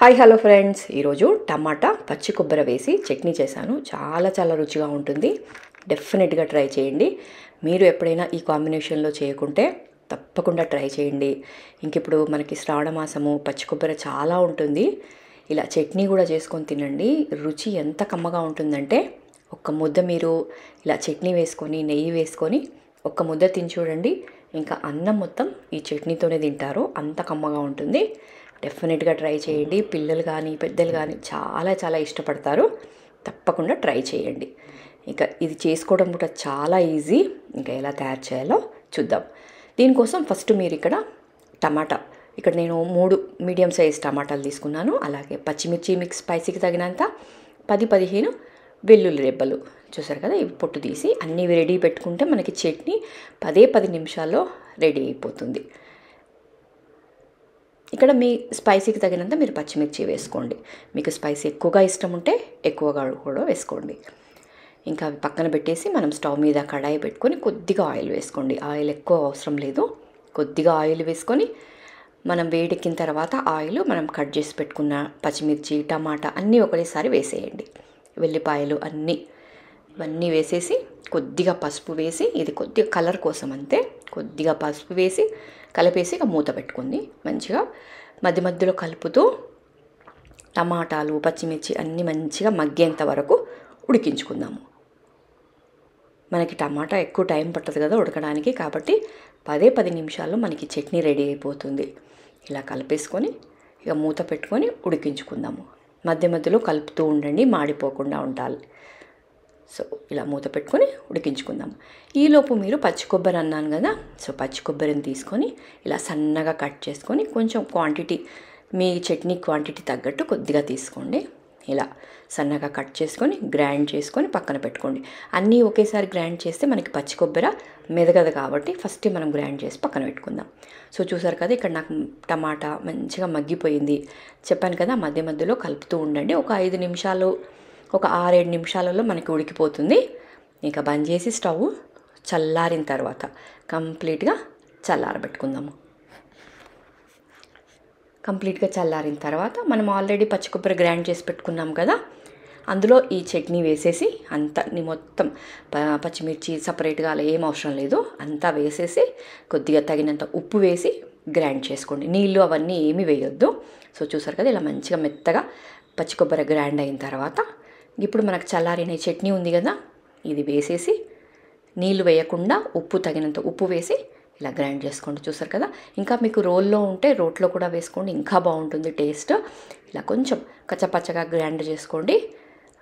Hi hello friends, ఈరోజు టమాటా పచ్చి కొబ్బరి వేసి చట్నీ చేశాను. చాలా రుచిగా ఉంటుంది. డెఫినెట్గా ట్రై చేయండి. మీరు ఎప్పుడైనా ఈ కాంబినేషన్లో చేయకుంటే తప్పకుండా ట్రై చేయండి. ఇంకిప్పుడు మనకి శ్రావణ మాసము, పచ్చి కొబ్బరి చాలా ఉంటుంది. ఇలా చట్నీ కూడా చేసుకొని తినండి. రుచి ఎంత కమ్మగా ఉంటుందంటే ఒక్క ముద్ద మీరు ఇలా చట్నీ వేసుకొని నెయ్యి వేసుకొని ఒక్క ముద్ద తిని చూడండి. ఇంకా అన్నం మొత్తం ఈ చట్నీతోనే తింటారు. అంత కమ్మగా ఉంటుంది. డెఫినెట్గా ట్రై చేయండి. పిల్లలు కానీ పెద్దలు కానీ చాలా ఇష్టపడతారు. తప్పకుండా ట్రై చేయండి. ఇంకా ఇది చేసుకోవడం కూడా చాలా ఈజీ. ఇంకా ఎలా తయారు చేయాలో చూద్దాం. దీనికోసం ఫస్ట్ మీరు ఇక్కడ నేను 3 మీడియం సైజ్ టమాటాలు తీసుకున్నాను. అలాగే పచ్చిమిర్చి మిక్స్ స్పైసీకి తగినంత 10-15 వెల్లుల్లి రెబ్బలు చూసారు కదా. ఇవి పొట్టు తీసి అన్నీ రెడీ పెట్టుకుంటే మనకి చట్నీ 10 నిమిషాల్లో రెడీ అయిపోతుంది. ఇక్కడ మీ స్పైసీకి తగినంత మీరు పచ్చిమిర్చి వేసుకోండి. మీకు స్పైసీ ఎక్కువగా ఇష్టం ఉంటే ఎక్కువగా కూడా వేసుకోండి. ఇంకా అవి పక్కన పెట్టేసి మనం స్టవ్ మీద కడాయి పెట్టుకొని కొద్దిగా ఆయిల్ వేసుకోండి. ఆయిల్ ఎక్కువ అవసరం లేదు. కొద్దిగా ఆయిల్ వేసుకొని మనం వేడెక్కిన తర్వాత ఆయిల్ మనం కట్ చేసి పెట్టుకున్న పచ్చిమిర్చి, టమాటా అన్నీ ఒకటేసారి వేసేయండి. వెల్లిపాయలు ఇవన్నీ వేసేసి కొద్దిగా పసుపు వేసి, ఇది కొద్దిగా కలర్ కోసం అంతే, కొద్దిగా పసుపు వేసి కలిపేసి ఇక మూత పెట్టుకుంది. మంచిగా మధ్యలో కలుపుతూ టమాటాలు, పచ్చిమిర్చి అన్నీ మంచిగా మగ్గేంత వరకు ఉడికించుకుందాము. మనకి టమాటా ఎక్కువ టైం పట్టదు కదా ఉడకడానికి, కాబట్టి 10 నిమిషాల్లో మనకి చట్నీ రెడీ అయిపోతుంది. ఇలా కలిపేసుకొని ఇక మూత పెట్టుకొని ఉడికించుకుందాము. మధ్యలో కలుపుతూ ఉండండి, మాడిపోకుండా ఉండాలి. సో ఇలా మూత పెట్టుకొని ఉడికించుకుందాం. ఈలోపు మీరు పచ్చి కొబ్బరి అన్నాను కదా, సో పచ్చి కొబ్బరిని తీసుకొని ఇలా సన్నగా కట్ చేసుకొని కొంచెం క్వాంటిటీ మీ చట్నీ క్వాంటిటీ తగ్గట్టు కొద్దిగా తీసుకోండి. ఇలా సన్నగా కట్ చేసుకొని గ్రైండ్ చేసుకొని పక్కన పెట్టుకోండి. అన్నీ ఒకేసారి గ్రైండ్ చేస్తే మనకి పచ్చి కొబ్బరి మెదగదు, కాబట్టి ఫస్ట్ మనం గ్రైండ్ చేసి పక్కన పెట్టుకుందాం. సో చూసారు కదా, ఇక్కడ నాకు టమాటా మంచిగా మగ్గిపోయింది. చెప్పాను కదా, మధ్యలో కలుపుతూ ఉండండి. ఒక 5 నిమిషాలు, ఒక 6-7 నిమిషాలలో మనకి ఉడికిపోతుంది. ఇంకా బంద్ చేసి స్టవ్ చల్లారిన తర్వాత కంప్లీట్గా చల్లారబెట్టుకుందాము. కంప్లీట్గా చల్లారిన తర్వాత మనం ఆల్రెడీ పచ్చి కొబ్బరి గ్రైండ్ చేసి పెట్టుకున్నాం కదా, అందులో ఈ చట్నీ వేసేసి మొత్తం పచ్చిమిర్చి సపరేట్గా అలా ఏం అవసరం లేదు, అంతా వేసేసి కొద్దిగా తగినంత ఉప్పు వేసి గ్రైండ్ చేసుకోండి. నీళ్ళు అవన్నీ ఏమీ వేయొద్దు. సో చూసారు కదా, ఇలా మంచిగా మెత్తగా పచ్చి కొబ్బరి గ్రైండ్ అయిన తర్వాత ఇప్పుడు మనకు చల్లారిన చట్నీ ఉంది కదా, ఇది వేసేసి నీళ్ళు వేయకుండా తగినంత ఉప్పు వేసి ఇలా గ్రైండ్ చేసుకోండి. చూసారు కదా, ఇంకా మీకు రోల్లో ఉంటే రోట్లో కూడా వేసుకోండి, ఇంకా బాగుంటుంది టేస్ట్. ఇలా కొంచెం కచ్చపచ్చగా గ్రైండ్ చేసుకోండి.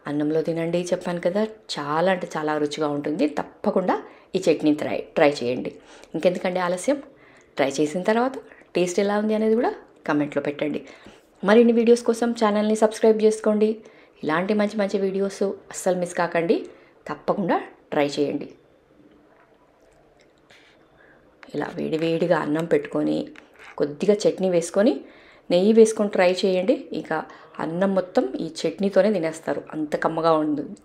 అన్నంలో తినండి. చెప్పాను కదా, చాలా అంటే చాలా రుచిగా ఉంటుంది. తప్పకుండా ఈ చట్నీ ట్రై చేయండి. ఇంకెందుకంటే ఆలస్యం, ట్రై చేసిన తర్వాత టేస్ట్ ఎలా ఉంది అనేది కూడా కమెంట్లో పెట్టండి. మరిన్ని వీడియోస్ కోసం ఛానల్ని సబ్స్క్రైబ్ చేసుకోండి. ఇలాంటి మంచి వీడియోస్ అస్సలు మిస్ కాకండి. తప్పకుండా ట్రై చేయండి. ఇలా వేడిగా అన్నం పెట్టుకొని కొద్దిగా చట్నీ వేసుకొని నెయ్యి వేసుకొని ట్రై చేయండి. ఇక అన్నం మొత్తం ఈ చట్నీతోనే తినేస్తారు, అంత కమ్మగా ఉంటుంది.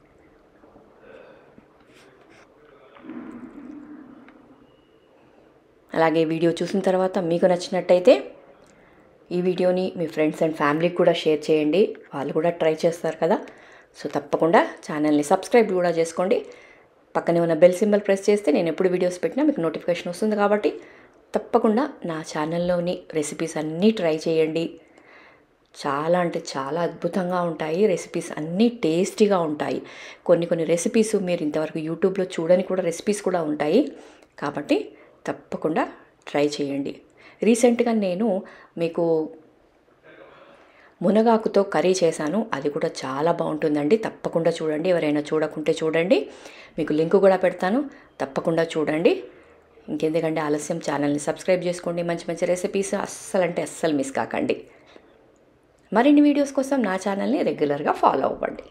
అలాగే వీడియో చూసిన తర్వాత మీకు నచ్చినట్టయితే ఈ వీడియోని మీ ఫ్రెండ్స్ అండ్ ఫ్యామిలీకి కూడా షేర్ చేయండి. వాళ్ళు కూడా ట్రై చేస్తారు కదా. సో తప్పకుండా ఛానల్ని సబ్స్క్రైబ్ కూడా చేసుకోండి. పక్కనే ఉన్న బెల్ సింబల్ ప్రెస్ చేస్తే నేను ఎప్పుడు వీడియోస్ పెట్టినా మీకు నోటిఫికేషన్ వస్తుంది. కాబట్టి తప్పకుండా నా ఛానల్లోని రెసిపీస్ అన్నీ ట్రై చేయండి. చాలా అంటే చాలా అద్భుతంగా ఉంటాయి. రెసిపీస్ అన్నీ టేస్టీగా ఉంటాయి. కొన్ని రెసిపీస్ మీరు ఇంతవరకు యూట్యూబ్లో చూడని కూడా రెసిపీస్ కూడా ఉంటాయి. కాబట్టి తప్పకుండా ట్రై చేయండి. రీసెంట్గా నేను మీకు మునగాకుతో కర్రీ చేశాను, అది కూడా చాలా బాగుంటుందండి. తప్పకుండా చూడండి. ఎవరైనా చూడకుంటే చూడండి, మీకు లింక్ కూడా పెడతాను. తప్పకుండా చూడండి. ఇంకెందుకంటే ఆలస్యం, ఛానల్ని సబ్స్క్రైబ్ చేసుకోండి. మంచి రెసిపీస్ అస్సలు మిస్ కాకండి. మరిన్ని వీడియోస్ కోసం నా ఛానల్ని రెగ్యులర్గా ఫాలో అవ్వండి.